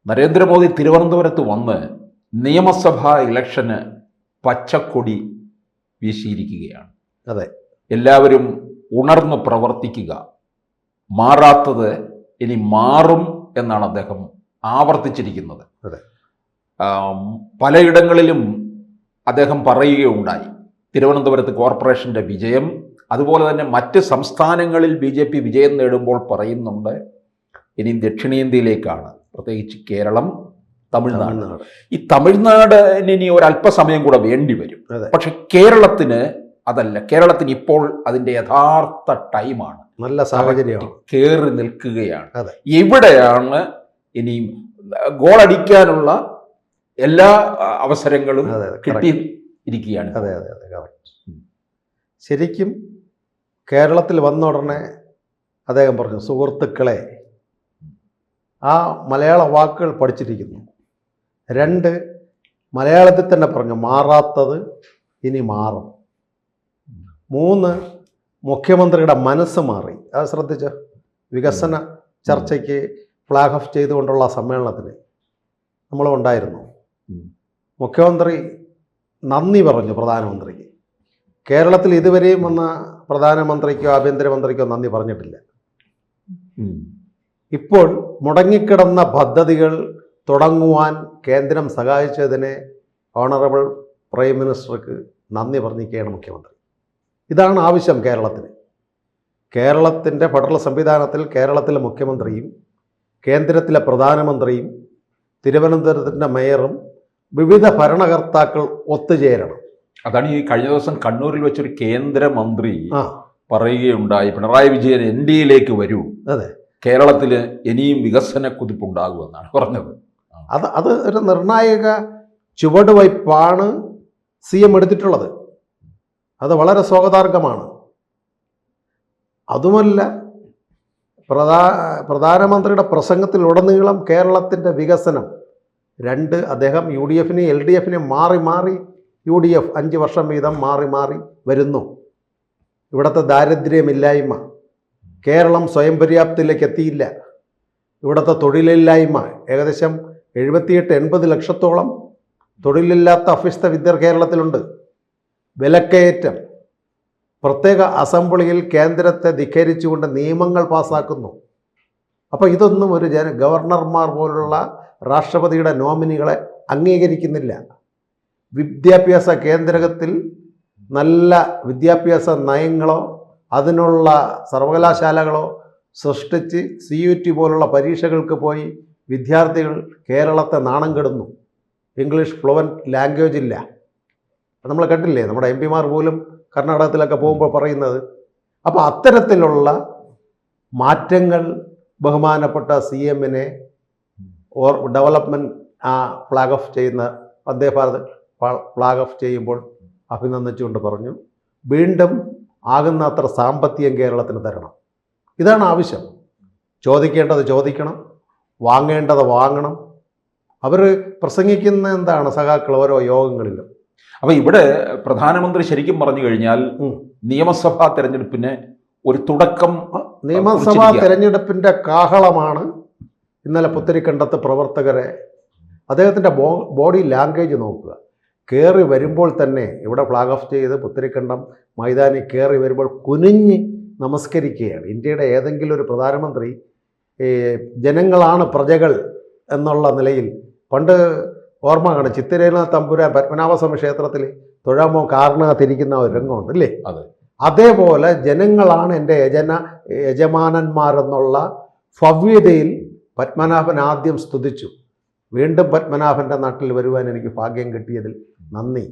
നരേന്ദ്രമോദി തിരുവനന്തപുരത്ത് വന്ന് നിയമസഭാ ഇലക്ഷന് പച്ചക്കൊടി വീശിയിരിക്കുകയാണ്. അതെ, എല്ലാവരും ഉണർന്ന് പ്രവർത്തിക്കുക, മാറാത്തത് ഇനി മാറും എന്നാണ് അദ്ദേഹം ആവർത്തിച്ചിരിക്കുന്നത്. അതെ. പലയിടങ്ങളിലും അദ്ദേഹം പറയുകയുണ്ടായി തിരുവനന്തപുരത്ത് കോർപ്പറേഷൻ്റെ വിജയം, അതുപോലെ തന്നെ മറ്റ് സംസ്ഥാനങ്ങളിൽ BJP വിജയം നേടുമ്പോൾ പറയുന്നുണ്ട് ഇനി ദക്ഷിണേന്ത്യയിലേക്കാണ്, പ്രത്യേകിച്ച് കേരളം, തമിഴ്നാട്. ഈ തമിഴ്നാടിന് ഇനി ഒരല്പസമയം കൂടെ വേണ്ടി വരും. പക്ഷെ കേരളത്തിന് അതല്ല, കേരളത്തിന് ഇപ്പോൾ അതിൻ്റെ യഥാർത്ഥ ടൈമാണ്, നല്ല സാഹചര്യമാണ്, കയറി നിൽക്കുകയാണ്. ഇവിടെയാണ് ഇനി ഗോളടിക്കാനുള്ള എല്ലാ അവസരങ്ങളും കിട്ടിയിരിക്കുകയാണ്. അതെ അതെ അതെ, കറക്റ്റ്. ശരിക്കും കേരളത്തിൽ വന്ന ഉടനെ അദ്ദേഹം പറഞ്ഞു, സുഹൃത്തുക്കളെ, ആ മലയാള വാക്കുകൾ പഠിച്ചിരിക്കുന്നു. 2, മലയാളത്തിൽ തന്നെ പറഞ്ഞു, മാറാത്തത് ഇനി മാറും. 3, മുഖ്യമന്ത്രിയുടെ മനസ്സ് മാറി. അത് ശ്രദ്ധിച്ച വികസന ചർച്ചയ്ക്ക് ഫ്ലാഗ് ഓഫ് ചെയ്തുകൊണ്ടുള്ള സമ്മേളനത്തിന് നമ്മളും ഉണ്ടായിരുന്നു. മുഖ്യമന്ത്രി നന്ദി പറഞ്ഞു പ്രധാനമന്ത്രിക്ക്. കേരളത്തിൽ ഇതുവരെയും വന്ന പ്രധാനമന്ത്രിക്കോ ആഭ്യന്തരമന്ത്രിക്കോ നന്ദി പറഞ്ഞിട്ടില്ല. ഇപ്പോൾ മുടങ്ങിക്കിടന്ന പദ്ധതികൾ തുടങ്ങുവാൻ കേന്ദ്രം സഹായിച്ചതിനെ ഓണറബിൾ പ്രൈം മിനിസ്റ്റർക്ക് നന്ദി പറഞ്ഞിരിക്കുകയാണ് മുഖ്യമന്ത്രി. ഇതാണ് ആവശ്യം കേരളത്തിന്. കേരളത്തിൻ്റെ ഫെഡറൽ സംവിധാനത്തിൽ കേരളത്തിലെ മുഖ്യമന്ത്രിയും കേന്ദ്രത്തിലെ പ്രധാനമന്ത്രിയും തിരുവനന്തപുരത്തിൻ്റെ മേയറും വിവിധ ഭരണകർത്താക്കൾ ഒത്തുചേരണം. അതാണ് ഈ കഴിഞ്ഞ ദിവസം കണ്ണൂരിൽ വെച്ചൊരു കേന്ദ്രമന്ത്രി പറയുകയുണ്ടായി, പിണറായി വിജയൻ NDAയിലേക്ക് വരൂ, അതെ, കേരളത്തിൽ ഇനിയും വികസന കുതിപ്പുണ്ടാകുമെന്നാണ് പറഞ്ഞത്. അത് ഒരു നിർണായക ചുവടുവയ്പ്പാണ് CM എടുത്തിട്ടുള്ളത്. അത് വളരെ സ്വാഗതാർഹമാണ്. അതുമല്ല, പ്രധാനമന്ത്രിയുടെ പ്രസംഗത്തിലുടനീളം കേരളത്തിൻ്റെ വികസനം 2, അദ്ദേഹം UDFനെയും LDFനെയും മാറി മാറി UDF 5 വർഷം വീതം മാറി മാറി വരുന്നു. ഇവിടുത്തെ ദാരിദ്ര്യമില്ലായ്മ, കേരളം സ്വയം പര്യാപ്തത്തിലേക്ക് എത്തിയില്ല, ഇവിടുത്തെ തൊഴിലില്ലായ്മ, ഏകദേശം 78-80 ലക്ഷത്തോളം തൊഴിലില്ലാത്ത അഭ്യസ്ത വിദ്യർ കേരളത്തിലുണ്ട്, വിലക്കയറ്റം, പ്രത്യേക അസംബ്ലിയിൽ കേന്ദ്രത്തെ ധിക്കരിച്ചുകൊണ്ട് നിയമങ്ങൾ പാസ്സാക്കുന്നു. അപ്പോൾ ഇതൊന്നും ഒരു ഗവർണർമാർ പോലുള്ള രാഷ്ട്രപതിയുടെ നോമിനികളെ അംഗീകരിക്കുന്നില്ല. വിദ്യാഭ്യാസ കേന്ദ്രത്തിൽ നല്ല വിദ്യാഭ്യാസ നയങ്ങളോ അതിനുള്ള സർവകലാശാലകളോ സൃഷ്ടിച്ച് CUT പോലുള്ള പരീക്ഷകൾക്ക് പോയി വിദ്യാർത്ഥികൾ കേരളത്തെ നാണം കെടുന്നു. ഇംഗ്ലീഷ് ഫ്ലുവൻറ്റ് ലാംഗ്വേജ് ഇല്ല. നമ്മൾ കണ്ടില്ലേ, നമ്മുടെ MP മാർ പോലും കർണാടകത്തിലൊക്കെ പോകുമ്പോൾ പറയുന്നത്. അപ്പോൾ അത്തരത്തിലുള്ള മാറ്റങ്ങൾ ബഹുമാനപ്പെട്ട CMനെ ഡെവലപ്മെൻറ്റ് ഫ്ലാഗ് ഓഫ് ചെയ്യുന്ന വന്ദേ ഭാരത് ഫ്ലാഗ് ഓഫ് ചെയ്യുമ്പോൾ അഭിനന്ദിച്ചുകൊണ്ട് പറഞ്ഞു, വീണ്ടും ആകുന്നത്ര സാമ്പത്തികം കേരളത്തിന് തരണം. ഇതാണ് ആവശ്യം. ചോദിക്കേണ്ടത് ചോദിക്കണം, വാങ്ങേണ്ടത് വാങ്ങണം. അവർ പ്രസംഗിക്കുന്ന എന്താണ് സഖാക്കൾ ഓരോ യോഗങ്ങളിലും. അപ്പോൾ ഇവിടെ പ്രധാനമന്ത്രി ശരിക്കും പറഞ്ഞു കഴിഞ്ഞാൽ നിയമസഭാ തെരഞ്ഞെടുപ്പിന് ഒരു തുടക്കം, നിയമസഭാ തെരഞ്ഞെടുപ്പിൻ്റെ കാഹളമാണ് ഇന്നലെ പുത്തരിക്കണ്ടത്ത് പ്രവർത്തകരെ, അദ്ദേഹത്തിൻ്റെ ബോഡി ലാംഗ്വേജ് നോക്കുക. കയറി വരുമ്പോൾ തന്നെ ഇവിടെ ഫ്ലാഗ് ഓഫ് ചെയ്ത് പുത്തരിക്കണ്ടം മൈതാനി കയറി വരുമ്പോൾ കുനിഞ്ഞ് നമസ്കരിക്കുകയാണ്. ഇന്ത്യയുടെ ഏതെങ്കിലും ഒരു പ്രധാനമന്ത്രി ജനങ്ങളാണ് പ്രജകൾ എന്നുള്ള നിലയിൽ, പണ്ട് ഓർമ്മ കാണും, ചിത്തിരേന തമ്പുരാൻ പത്മനാഭസ്വാമി ക്ഷേത്രത്തിൽ തൊഴാമോ കാരണത്തിരിക്കുന്ന ഒരു രംഗമുണ്ട് അല്ലേ? അതേപോലെ ജനങ്ങളാണ് എൻ്റെ യജമാനന്മാരെന്നുള്ള ഭവ്യതയിൽ പത്മനാഭൻ ആദ്യം സ്തുതിച്ചു. വീണ്ടും പത്മനാഭൻ്റെ നാട്ടിൽ വരുവാൻ എനിക്ക് ഭാഗ്യം കിട്ടിയതിൽ നന്ദി.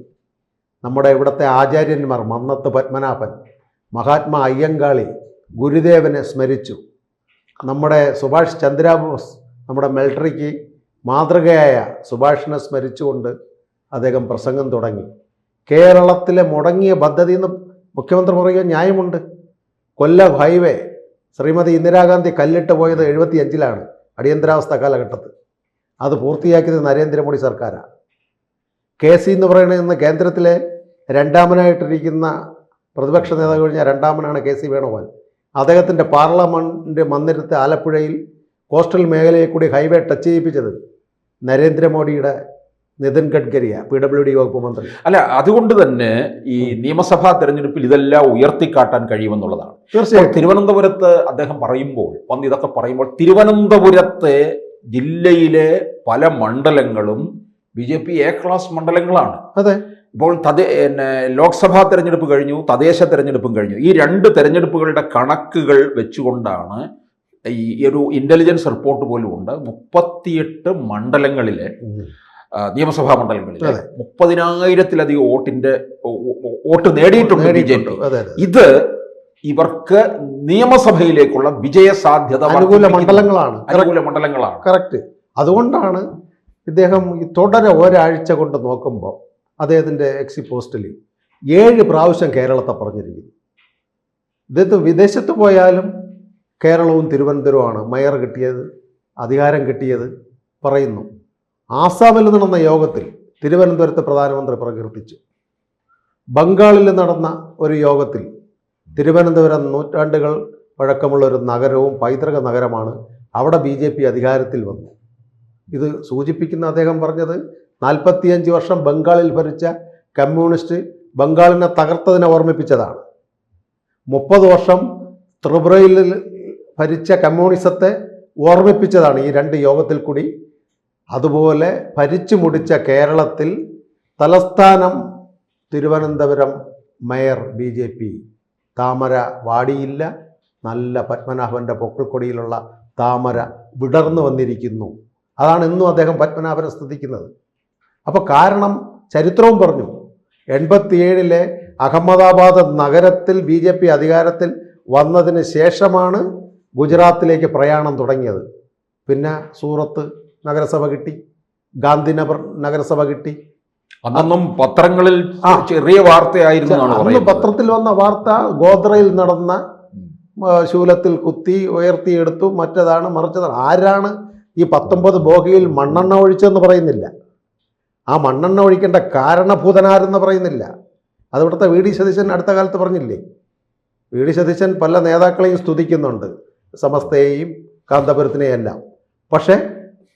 നമ്മുടെ ഇവിടുത്തെ ആചാര്യന്മാർ മന്നത്ത് പത്മനാഭൻ, മഹാത്മാ അയ്യങ്കാളി, ഗുരുദേവനെ സ്മരിച്ചു. നമ്മുടെ സുഭാഷ് ചന്ദ്രബോസ്, നമ്മുടെ മിലിട്ടറിക്ക് മാതൃകയായ സുഭാഷിനെ സ്മരിച്ചുകൊണ്ട് അദ്ദേഹം പ്രസംഗം തുടങ്ങി. കേരളത്തിലെ മുടങ്ങിയ പദ്ധതി എന്ന് മുഖ്യമന്ത്രി പറയുക ന്യായമുണ്ട്. കൊല്ലം ഹൈവേ ശ്രീമതി ഇന്ദിരാഗാന്ധി കല്ലിട്ട് പോയത് 75-ലാണ്, അടിയന്തരാവസ്ഥ കാലഘട്ടത്തിൽ. അത് പൂർത്തിയാക്കിയത് നരേന്ദ്രമോദി സർക്കാരാണ്. KC എന്ന് പറയുന്നത് ഇന്ന് കേന്ദ്രത്തിലെ രണ്ടാമനായിട്ടിരിക്കുന്ന പ്രതിപക്ഷ നേതാവ് കഴിഞ്ഞാൽ രണ്ടാമനാണ് KC വേണുഗോപാൽ. അദ്ദേഹത്തിൻ്റെ പാർലമെൻറ്റ് മന്ദിരത്തെ ആലപ്പുഴയിൽ കോസ്റ്റൽ മേഖലയിൽ കൂടി ഹൈവേ ടച്ച് ചെയ്യിപ്പിച്ചത് നരേന്ദ്രമോദിയുടെ നിതിൻ ഗഡ്കരിയ PWD വകുപ്പ് മന്ത്രി. അല്ല, അതുകൊണ്ട് തന്നെ ഈ നിയമസഭാ തെരഞ്ഞെടുപ്പിൽ ഇതെല്ലാം ഉയർത്തിക്കാട്ടാൻ കഴിയുമെന്നുള്ളതാണ്. തീർച്ചയായും തിരുവനന്തപുരത്ത് അദ്ദേഹം പറയുമ്പോൾ ഇതൊക്കെ പറയുമ്പോൾ തിരുവനന്തപുരത്തെ ജില്ലയിലെ പല മണ്ഡലങ്ങളും BJP A ക്ലാസ് മണ്ഡലങ്ങളാണ്. അതെ. ഇപ്പോൾ ലോക്സഭാ തെരഞ്ഞെടുപ്പ് കഴിഞ്ഞു, തദ്ദേശ തെരഞ്ഞെടുപ്പും കഴിഞ്ഞു. ഈ രണ്ട് തെരഞ്ഞെടുപ്പുകളുടെ കണക്കുകൾ വെച്ചുകൊണ്ടാണ് ഈ ഒരു ഇന്റലിജൻസ് റിപ്പോർട്ട് പോലും ഉണ്ട്. 38 മണ്ഡലങ്ങളിലെ നിയമസഭാ മണ്ഡലങ്ങളിൽ 30,000-ലധികം വോട്ട് നേടിയിട്ടുണ്ട് BJP. ഇത് ഇവർക്ക് നിയമസഭയിലേക്കുള്ള വിജയസാധ്യത അനുകൂല മണ്ഡലങ്ങളാണ്. കറക്റ്റ്. അതുകൊണ്ടാണ് ഇദ്ദേഹം തുടരെ ഒരാഴ്ച കൊണ്ട് നോക്കുമ്പോൾ അദ്ദേഹത്തിൻ്റെ എക്സി പോസ്റ്റിൽ 7 പ്രാവശ്യം കേരളത്തെ പറഞ്ഞിരിക്കുന്നു. ഇദ്ദേഹത്തെ വിദേശത്ത് പോയാലും കേരളവും തിരുവനന്തപുരവുമാണ് മേയർ കിട്ടിയത്, അധികാരം കിട്ടിയത് പറയുന്നു. ആസാമിൽ നടന്ന യോഗത്തിൽ തിരുവനന്തപുരത്ത് പ്രധാനമന്ത്രി പ്രകീർത്തിച്ചു. ബംഗാളിൽ നടന്ന ഒരു യോഗത്തിൽ തിരുവനന്തപുരം നൂറ്റാണ്ടുകൾ പഴക്കമുള്ള ഒരു നഗരവും പൈതൃക നഗരമാണ്, അവിടെ BJP അധികാരത്തിൽ വന്നു. ഇത് സൂചിപ്പിക്കുന്ന അദ്ദേഹം പറഞ്ഞത് 45 വർഷം ബംഗാളിൽ ഭരിച്ച കമ്മ്യൂണിസ്റ്റ് ബംഗാളിനെ തകർത്തതിനെ ഓർമ്മിപ്പിച്ചതാണ്. 30 വർഷം ത്രിപുരയിൽ ഭരിച്ച കമ്മ്യൂണിസത്തെ ഓർമ്മിപ്പിച്ചതാണ് ഈ 2 യോഗത്തിൽ കൂടി. അതുപോലെ ഭരിച്ചു മുടിച്ച കേരളത്തിൽ തലസ്ഥാനം തിരുവനന്തപുരം മേയർ BJP താമര വാടിയില്ല, നല്ല പത്മനാഭൻ്റെ പൊക്കിൾക്കൊടിയിലുള്ള താമര വിടർന്നു വന്നിരിക്കുന്നു. അതാണ് ഇന്നും അദ്ദേഹം പത്മനാഭനെ സ്തുതിക്കുന്നത്. അപ്പോൾ കാരണം ചരിത്രവും പറഞ്ഞു. 87-ലെ അഹമ്മദാബാദ് നഗരത്തിൽ BJP അധികാരത്തിൽ വന്നതിന് ശേഷമാണ് ഗുജറാത്തിലേക്ക് പ്രയാണം തുടങ്ങിയത്. പിന്നെ സൂറത്ത് നഗരസഭ കിട്ടി, ഗാന്ധിനഗർ നഗരസഭ കിട്ടി. അന്നൊന്നും പത്രങ്ങളിൽ ചെറിയ വാർത്തയായിരുന്നു. അന്ന് പത്രത്തിൽ വന്ന വാർത്ത ഗോദ്രയിൽ നടന്ന ശൂലത്തിൽ കുത്തി ഉയർത്തിയെടുത്തു, മറ്റതാണ് മറിച്ചതാണ്. ആരാണ് ഈ 19 ബോഗിയിൽ മണ്ണെണ്ണ ഒഴിച്ചെന്ന് പറയുന്നില്ല. ആ മണ്ണെണ്ണ ഒഴിക്കേണ്ട കാരണഭൂതനാരെന്ന് പറയുന്നില്ല. അത് ഇവിടുത്തെ VD സതീശൻ അടുത്ത കാലത്ത് പറഞ്ഞില്ലേ. VD സതീശൻ പല നേതാക്കളെയും സ്തുതിക്കുന്നുണ്ട്, സമസ്തയെയും കാന്തപുരത്തിനെയും എല്ലാം. പക്ഷേ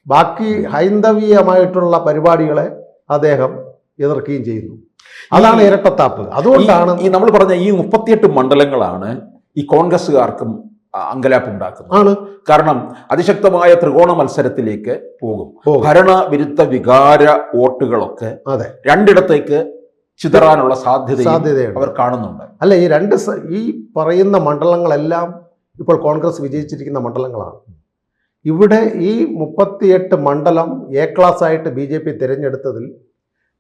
ബാക്കി ഹൈന്ദവീയമായിട്ടുള്ള പരിപാടികളെ അദ്ദേഹം എതിർക്കുകയും ചെയ്യുന്നു. അതാണ് ഇരട്ടത്താപ്പ്. അതുകൊണ്ടാണ് ഈ നമ്മൾ പറഞ്ഞ ഈ 38 മണ്ഡലങ്ങളാണ് ഈ കോൺഗ്രസ്സുകാർക്കും അങ്കലാപ്പുണ്ടാക്കുന്നത്. കാരണം അതിശക്തമായ ത്രികോണ മത്സരത്തിലേക്ക് പോകും. ഭരണവിരുദ്ധ വികാര വോട്ടുകളൊക്കെ രണ്ടിടത്തേക്ക് ചിതറാനുള്ള സാധ്യതയുണ്ട് അവർ കാണുന്നുണ്ട്. അല്ല, ഈ പറയുന്ന മണ്ഡലങ്ങളെല്ലാം ഇപ്പോൾ കോൺഗ്രസ് വിജയിച്ചിരിക്കുന്ന മണ്ഡലങ്ങളാണ്. ഇവിടെ ഈ 38 മണ്ഡലം A ക്ലാസ് ആയിട്ട് BJP തിരഞ്ഞെടുത്തതിൽ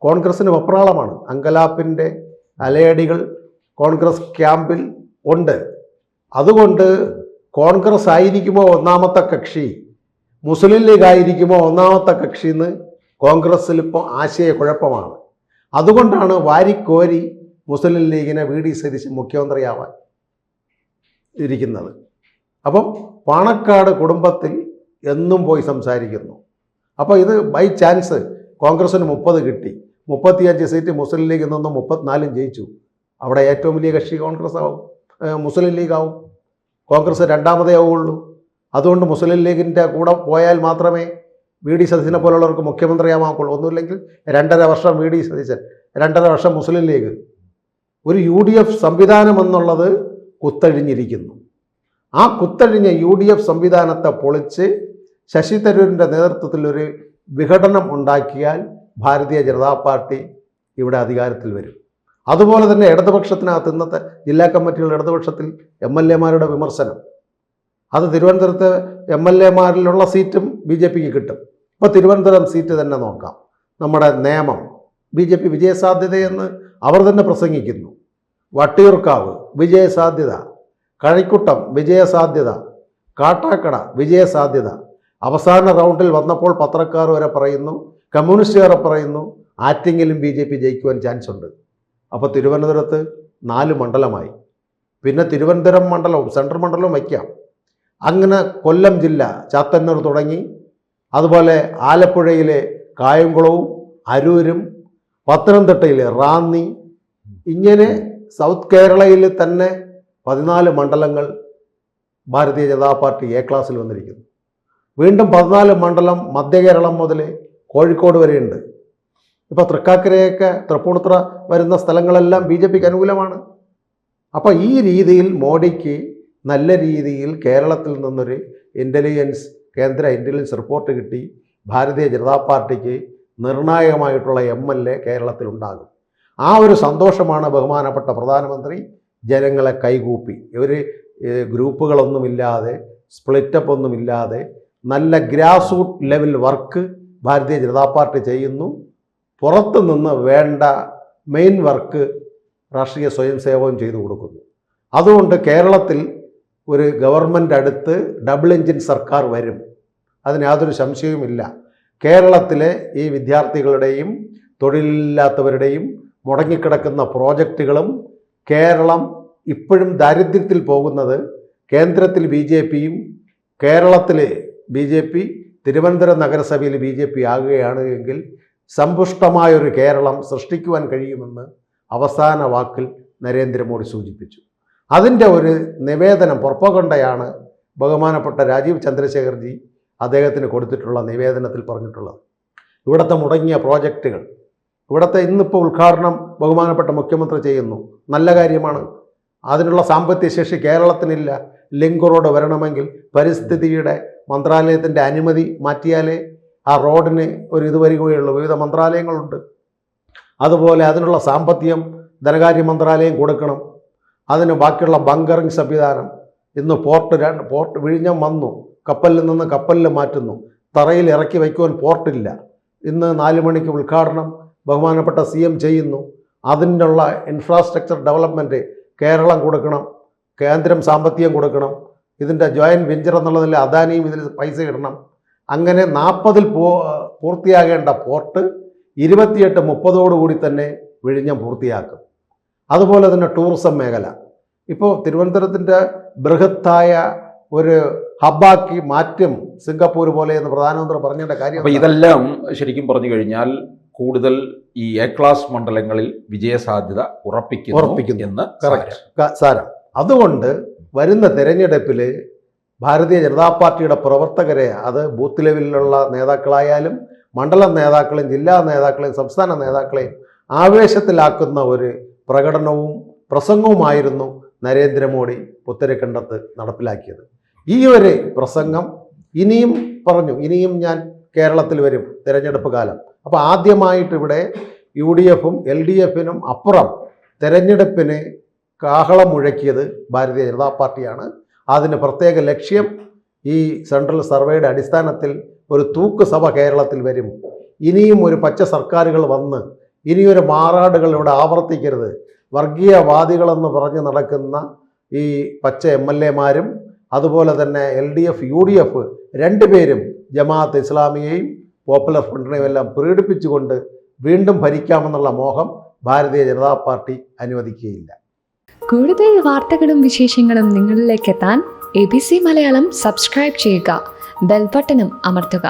കോൺഗ്രസിന് വെപ്രാളമാണ്. അങ്കലാപ്പിൻ്റെ അലയടികൾ കോൺഗ്രസ് ക്യാമ്പിൽ ഉണ്ട്. അതുകൊണ്ട് കോൺഗ്രസ് ആയിരിക്കുമോ ഒന്നാമത്തെ കക്ഷി, മുസ്ലിം ലീഗ് ആയിരിക്കുമോ ഒന്നാമത്തെ കക്ഷി എന്ന് കോൺഗ്രസ്സിൽ ഇപ്പോൾ ആശയക്കുഴപ്പമാണ്. അതുകൊണ്ടാണ് വാരിക്കോരി മുസ്ലിം ലീഗിനെ VD സതീശൻ മുഖ്യമന്ത്രിയാവാൻ ഇരിക്കുന്നത്. അപ്പം പാണക്കാട് കുടുംബത്തിൽ എന്നും പോയി സംസാരിക്കുന്നു. അപ്പോൾ ഇത് ബൈ ചാൻസ് കോൺഗ്രസിന് 30 കിട്ടി, 35 സീറ്റ് മുസ്ലിം ലീഗിൽ നിന്നും 34 ജയിച്ചു. അവിടെ ഏറ്റവും വലിയ കക്ഷി കോൺഗ്രസ് ആവും, മുസ്ലിം ലീഗ് ആവും. കോൺഗ്രസ് രണ്ടാമതേ ആവുള്ളൂ. അതുകൊണ്ട് മുസ്ലിം ലീഗിൻ്റെ കൂടെ പോയാൽ മാത്രമേ VD സതീശനെ പോലുള്ളവർക്ക് മുഖ്യമന്ത്രിയാവാക്കുള്ളൂ. ഒന്നുമില്ലെങ്കിൽ 2.5 വർഷം VD സതീശൻ, 2.5 വർഷം മുസ്ലിം ലീഗ്. ഒരു UDF സംവിധാനം എന്നുള്ളത് കുത്തഴിഞ്ഞിരിക്കുന്നു. ആ കുത്തഴിഞ്ഞ UDF സംവിധാനത്തെ പൊളിച്ച് ശശി തരൂരിൻ്റെ നേതൃത്വത്തിൽ ഒരു വിഘടനം ഉണ്ടാക്കിയാൽ ഭാരതീയ ജനതാ പാർട്ടി ഇവിടെ അധികാരത്തിൽ വരും. അതുപോലെ തന്നെ ഇടതുപക്ഷത്തിനകത്ത് ഇന്നത്തെ ജില്ലാ കമ്മിറ്റികളുടെ ഇടതുപക്ഷത്തിൽ MLA-മാരുടെ വിമർശനം, അത് തിരുവനന്തപുരത്ത് MLA-മാരിലുള്ള സീറ്റും BJPക്ക് കിട്ടും. ഇപ്പോൾ തിരുവനന്തപുരം സീറ്റ് തന്നെ നോക്കാം. നമ്മുടെ നേമം BJP വിജയസാധ്യതയെന്ന് അവർ തന്നെ പ്രസംഗിക്കുന്നു. വട്ടിയൂർക്കാവ് വിജയസാധ്യത, കഴക്കൂട്ടം വിജയസാധ്യത, കാട്ടാക്കട വിജയസാധ്യത. അവസാന റൗണ്ടിൽ വന്നപ്പോൾ പത്രക്കാർ വരെ പറയുന്നു, കമ്മ്യൂണിസ്റ്റുകാർ പറയുന്നു ആറ്റിങ്ങിലും BJP ജയിക്കുവാൻ ചാൻസ് ഉണ്ട്. അപ്പോൾ തിരുവനന്തപുരത്ത് 4 മണ്ഡലമായി. പിന്നെ തിരുവനന്തപുരം മണ്ഡലവും സെൻട്രൽ മണ്ഡലവും വയ്ക്കാം. അങ്ങനെ കൊല്ലം ജില്ല ചാത്തന്നൂർ തുടങ്ങി, അതുപോലെ ആലപ്പുഴയിലെ കായംകുളവും അരൂരും, പത്തനംതിട്ടയിലെ റാന്നി, ഇങ്ങനെ സൗത്ത് കേരളയിൽ തന്നെ 14 മണ്ഡലങ്ങൾ ഭാരതീയ ജനതാ പാർട്ടി A ക്ലാസ്സിൽ വന്നിരിക്കുന്നു. വീണ്ടും 14 മണ്ഡലം മധ്യ കേരളം മുതൽ കോഴിക്കോട് വരെയുണ്ട്. ഇപ്പോൾ തൃക്കാക്കരയൊക്കെ തൃപ്പൂണിത്തുറ വരുന്ന സ്ഥലങ്ങളെല്ലാം BJPക്ക് അനുകൂലമാണ്. അപ്പോൾ ഈ രീതിയിൽ മോഡിക്ക് നല്ല രീതിയിൽ കേരളത്തിൽ നിന്നൊരു കേന്ദ്ര ഇൻ്റലിജൻസ് റിപ്പോർട്ട് കിട്ടി. ഭാരതീയ ജനതാ പാർട്ടിക്ക് നിർണായകമായിട്ടുള്ള MLA കേരളത്തിലുണ്ടാകും. ആ ഒരു സന്തോഷമാണ് ബഹുമാനപ്പെട്ട പ്രധാനമന്ത്രി ജനങ്ങളെ കൈകൂപ്പി ഒരു ഗ്രൂപ്പുകളൊന്നുമില്ലാതെ സ്പ്ലിറ്റപ്പ് ഒന്നുമില്ലാതെ നല്ല grass root level work Bharatiya Janata party ചെയ്യുന്നു. പുറത്തു നിന്ന് വേണ്ട മെയിൻ വർക്ക് രാഷ്ട്രീയ സ്വയം സേവകം ചെയ്തു കൊടുക്കുന്നു. അതുകൊണ്ട് കേരളത്തിൽ ഒരു ഗവൺമെൻറ് അടുത്ത് ഡബിൾ എഞ്ചിൻ സർക്കാർ വരും, അതിന് യാതൊരു സംശയവുമില്ല. കേരളത്തിലെ ഈ വിദ്യാർത്ഥികളുടെയും തൊഴിലില്ലാത്തവരുടെയും മുടങ്ങിക്കിടക്കുന്ന പ്രോജക്റ്റുകളും കേരളം ഇപ്പോഴും ദാരിദ്ര്യത്തിൽ പോകുന്നത് കേന്ദ്രത്തിൽ BJPയും കേരളത്തിൽ BJP തിരുവനന്തപുരം നഗരസഭയിൽ BJP ആകുകയാണ് എങ്കിൽ സമ്പുഷ്ടമായൊരു കേരളം സൃഷ്ടിക്കുവാൻ കഴിയുമെന്ന് അവസാന വാക്കിൽ നരേന്ദ്രമോദി സൂചിപ്പിച്ചു. അതിൻ്റെ ഒരു നിവേദനം പുറപ്പെടുകൊണ്ടയാണ് ബഹുമാനപ്പെട്ട രാജീവ് ചന്ദ്രശേഖർജി അദ്ദേഹത്തിന് കൊടുത്തിട്ടുള്ള നിവേദനത്തിൽ പറഞ്ഞിട്ടുള്ളത്. ഇവിടുത്തെ മുടങ്ങിയ പ്രോജക്റ്റുകൾ, ഇവിടുത്തെ ഇന്നിപ്പോൾ ഉദ്ഘാടനം ബഹുമാനപ്പെട്ട മുഖ്യമന്ത്രി ചെയ്യുന്നു, നല്ല കാര്യമാണ്. അതിനുള്ള സാമ്പത്തിക ശേഷി കേരളത്തിനില്ല. ലിങ്ക് റോഡ് വരണമെങ്കിൽ പരിസ്ഥിതിയുടെ മന്ത്രാലയത്തിൻ്റെ അനുമതി മാറ്റിയാലേ ആ റോഡിന് ഒരു ഇത് വരികയുള്ളൂ. വിവിധ മന്ത്രാലയങ്ങളുണ്ട്. അതുപോലെ അതിനുള്ള സാമ്പത്തികം ധനകാര്യ മന്ത്രാലയം കൊടുക്കണം. അതിന് ബാക്കിയുള്ള ബങ്കറിംഗ് സംവിധാനം, ഇന്ന് പോർട്ട് വിഴിഞ്ഞം വന്നു, കപ്പലിൽ നിന്ന് കപ്പലിൽ മാറ്റുന്നു, തറയിൽ ഇറക്കി വയ്ക്കുവാൻ പോർട്ടില്ല. ഇന്ന് 4 മണിക്ക് ഉദ്ഘാടനം ബഹുമാനപ്പെട്ട CM ചെയ്യുന്നു. അതിനുള്ള ഇൻഫ്രാസ്ട്രക്ചർ ഡെവലപ്മെൻറ്റ് കേരളം കൊടുക്കണം, കേന്ദ്രം സാമ്പത്തികം കൊടുക്കണം. ഇതിൻ്റെ ജോയിൻറ്റ് വെഞ്ചർ എന്നുള്ളതിൽ അദാനിയും ഇതിൽ പൈസ ഇടണം. അങ്ങനെ 40-ൽ പൂർത്തിയാകേണ്ട പോർട്ട് 28-30 തന്നെ വിഴിഞ്ഞം പൂർത്തിയാക്കും. അതുപോലെ തന്നെ ടൂറിസം മേഖല ഇപ്പോൾ തിരുവനന്തപുരത്തിൻ്റെ ബൃഹത്തായ ഒരു ഹബ്ബാക്കി മാറ്റും സിംഗപ്പൂർ പോലെ എന്ന് പ്രധാനമന്ത്രി പറഞ്ഞതിൻ്റെ കാര്യം. അപ്പോൾ ഇതെല്ലാം ശരിക്കും പറഞ്ഞു കഴിഞ്ഞാൽ കൂടുതൽ ഈ A ക്ലാസ് മണ്ഡലങ്ങളിൽ വിജയസാധ്യത ഉറപ്പിക്കുന്നു എന്ന് സാരം. അതുകൊണ്ട് വരുന്ന തെരഞ്ഞെടുപ്പിൽ ഭാരതീയ ജനതാ പാർട്ടിയുടെ പ്രവർത്തകരെ, അത് ബൂത്ത് ലെവലിലുള്ള നേതാക്കളായാലും മണ്ഡലം നേതാക്കളെയും ജില്ലാ നേതാക്കളെയും സംസ്ഥാന നേതാക്കളെയും ആവേശത്തിലാക്കുന്ന ഒരു പ്രകടനവും പ്രസംഗവുമായിരുന്നു നരേന്ദ്രമോദി പുത്തരിക്കണ്ടത്ത് നടപ്പിലാക്കിയത്. ഈ ഒരു പ്രസംഗം ഇനിയും പറഞ്ഞു, ഇനിയും ഞാൻ കേരളത്തിൽ വരും തിരഞ്ഞെടുപ്പ് കാലം. അപ്പോൾ ആദ്യമായിട്ട് ഇവിടെ UDFും LDFിനും അപ്പുറം തെരഞ്ഞെടുപ്പിന് കാഹളം മുഴക്കിയത് ഭാരതീയ ജനതാ പാർട്ടിയാണ്. അതിന് പ്രത്യേക ലക്ഷ്യം ഈ സെൻട്രൽ സർവേയുടെ അടിസ്ഥാനത്തിൽ ഒരു തൂക്ക് സഭ കേരളത്തിൽ വരും. ഇനിയും ഒരു പച്ച സർക്കാരുകൾ വന്ന് ഇനിയൊരു മാറാടുകൾ ഇവിടെ ആവർത്തിക്കരുത്. വർഗീയവാദികളെന്ന് പറഞ്ഞ് നടക്കുന്ന ഈ പച്ച MLAമാരും അതുപോലെ തന്നെ LDF UDF രണ്ടുപേരും ജമാഅത്ത് ഇസ്ലാമിയെയും പോപ്പുലർ ഫ്രണ്ടിനെയും എല്ലാം പ്രകടിപ്പിച്ചുകൊണ്ട് വീണ്ടും ഭരിക്കാമെന്നുള്ള മോഹം ഭാരതീയ ജനതാ പാർട്ടി അനുവദിക്കുകയില്ല. കൂടുതൽ വാർത്തകളും വിശേഷങ്ങളും നിങ്ങളിലേക്ക് എത്താൻ ABC മലയാളം സബ്സ്ക്രൈബ് ചെയ്യുക, ബെൽ ബട്ടണും അമർത്തുക.